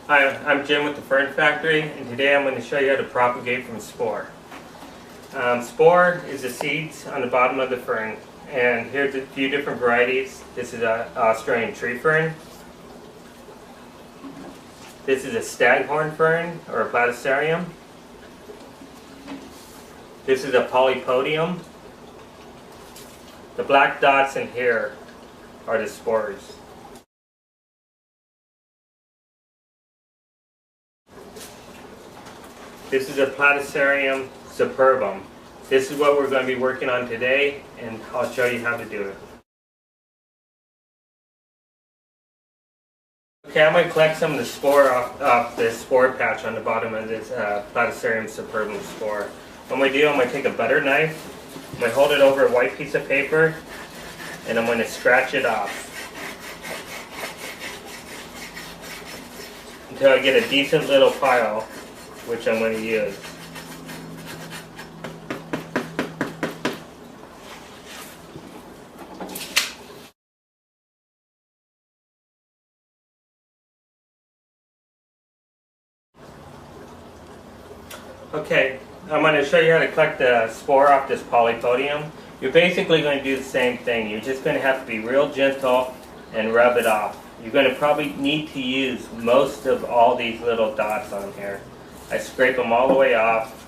Hi, I'm Jim with the Fern Factory, and today I'm going to show you how to propagate from spore. Spore is the seeds on the bottom of the fern, and here's a few different varieties. This is an Australian tree fern. This is a staghorn fern, or a platycerium. This is a polypodium. The black dots in here are the spores. This is a platycerium superbum. This is what we're going to be working on today, and I'll show you how to do it. Okay, I'm going to collect some of the spore off this spore patch on the bottom of this platycerium superbum spore. What I'm going to do, I'm going to take a butter knife, I'm going to hold it over a white piece of paper, and I'm going to scratch it off until I get a decent little pile, which I'm going to use. Okay, I'm going to show you how to collect the spore off this polypodium. You're basically going to do the same thing. You're just going to have to be real gentle and rub it off. You're going to probably need to use most of all these little dots on here. I scrape them all the way off,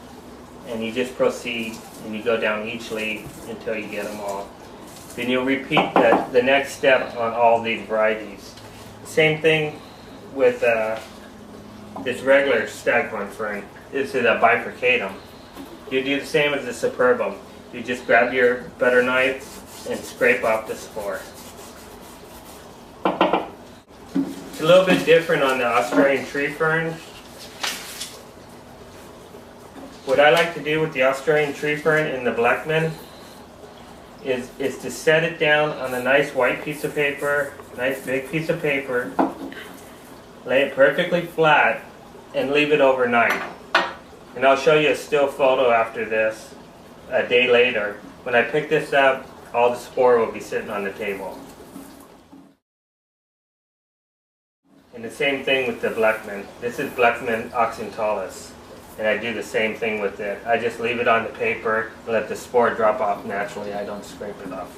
and you just proceed and you go down each leaf until you get them all. Then you'll repeat the next step on all these varieties. Same thing with this regular staghorn fern. This is a bifurcatum. You do the same as the superbum. You just grab your butter knife and scrape off the spore. It's a little bit different on the Australian tree fern. What I like to do with the Australian tree fern and the Blackman is to set it down on a nice white piece of paper, nice big piece of paper, lay it perfectly flat, and leave it overnight. And I'll show you a still photo after this, a day later. When I pick this up, all the spore will be sitting on the table. And the same thing with the Blackman. This is Blackman oxentalis. And I do the same thing with it. I just leave it on the paper and let the spore drop off naturally. I don't scrape it off.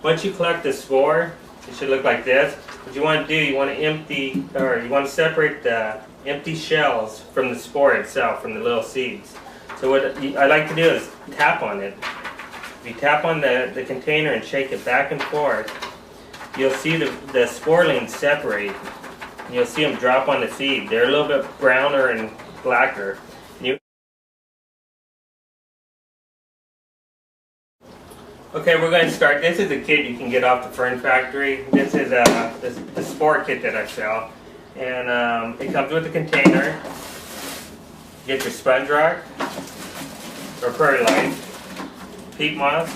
Once you collect the spore, it should look like this. What you want to do, you want to separate the empty shells from the spore itself, from the little seeds. So what I like to do is tap on it. If you tap on the container and shake it back and forth, you'll see the sporelings separate. And you'll see them drop on the seed. They're a little bit browner and blacker. Okay, we're going to start. This is a kit you can get off the Fern Factory. This is the spore kit that I sell. And it comes with a container. Get your sponge rock, or perlite, peat moss,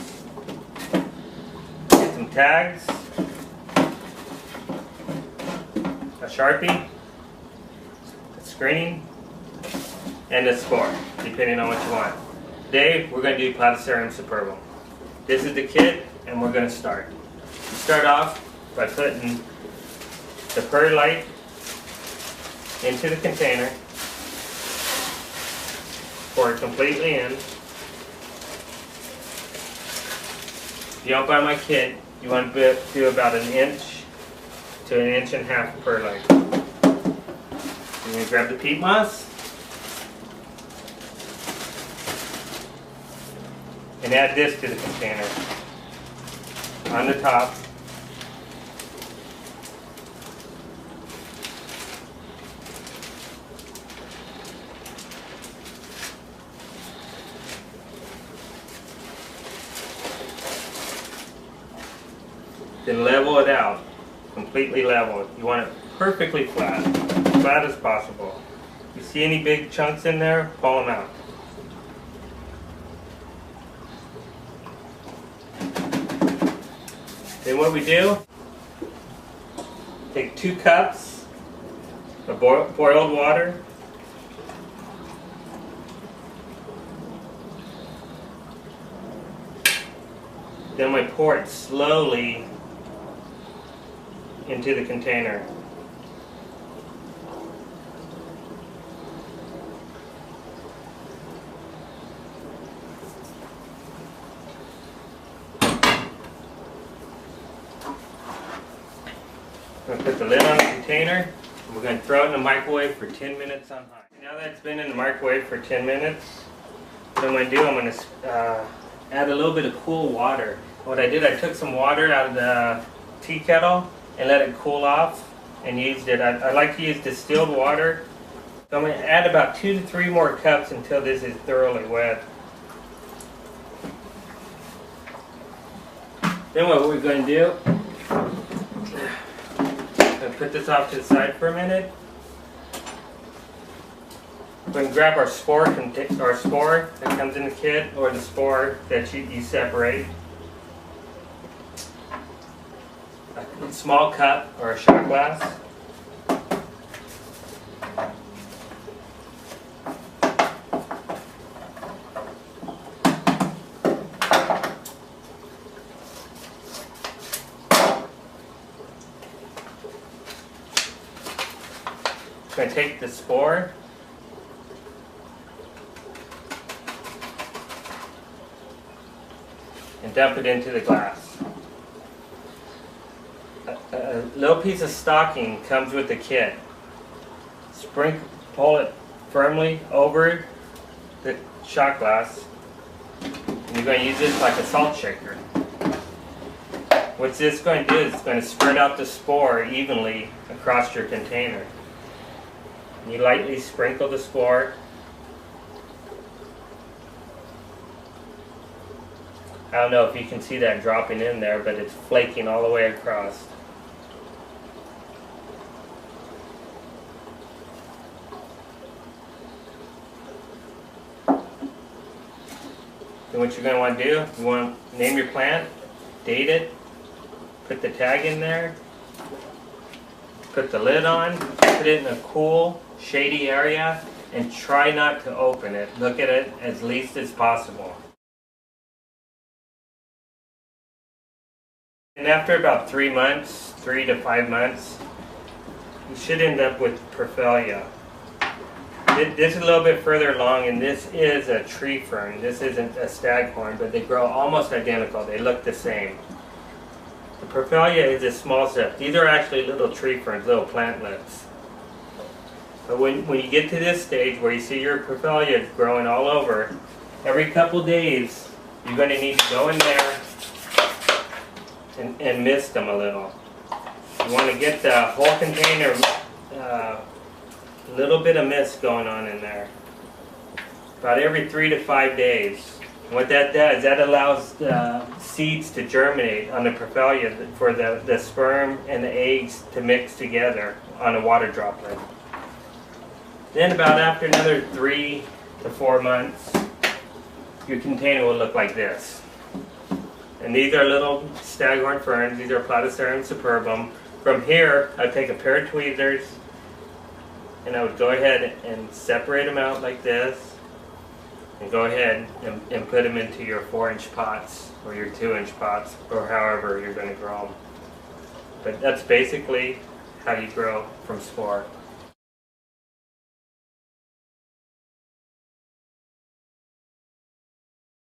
get some tags, a Sharpie, a screen, and a spore, depending on what you want. Today, we're going to do Platycerium superbum. This is the kit, and we're going to start. We start off by putting the perlite into the container, pour it completely in. If you don't buy my kit, you want to do about 1 inch to 1.5 inches of perlite. You're going to grab the peat moss and add this to the container on the top. Then level it out, completely level. You want it perfectly flat, as flat as possible. If you see any big chunks in there, pull them out. Then what we do, take 2 cups of boiled water, then we pour it slowly into the container. I'm going to put the lid on the container, and we're going to throw it in the microwave for 10 minutes on high. Now that it's been in the microwave for 10 minutes, what I'm going to do, I'm going to add a little bit of cool water. What I did, I took some water out of the tea kettle and let it cool off and used it. I like to use distilled water. So I'm going to add about 2 to 3 more cups until this is thoroughly wet. Then what we're going to do, I'm going to put this off to the side for a minute. We're going to grab our spore that comes in the kit, or the spore that you separate. A small cup or a shot glass. I'm going to take the spore and dump it into the glass. A little piece of stocking comes with the kit. Pull it firmly over the shot glass, and you're going to use this like a salt shaker. What this is going to do is it's going to spread out the spore evenly across your container. You lightly sprinkle the spore. I don't know if you can see that dropping in there, but it's flaking all the way across. Then what you're going to want to do, you want to name your plant, date it, put the tag in there, put the lid on, put it in a cool, shady area, and try not to open it. Look at it as least as possible. And after about 3 months, 3 to 5 months, you should end up with Prophelia. This is a little bit further along, and this is a tree fern. This isn't a staghorn, but they grow almost identical. They look the same. The Prophelia is a small step. These are actually little tree ferns, little plantlets. But when you get to this stage where you see your Prophelia growing all over, every couple days you're going to need to go in there and mist them a little. You want to get the whole container, a little bit of mist going on in there. About every 3 to 5 days. And what that does, that allows the seeds to germinate on the Prophelia for the sperm and the eggs to mix together on a water droplet. Then about after another 3 to 4 months, your container will look like this. And these are little staghorn ferns. These are Platycerium superbum. From here, I'd take a pair of tweezers and I would go ahead and separate them out like this, and go ahead and put them into your 4-inch pots or your 2-inch pots, or however you're going to grow them. But that's basically how you grow from spore.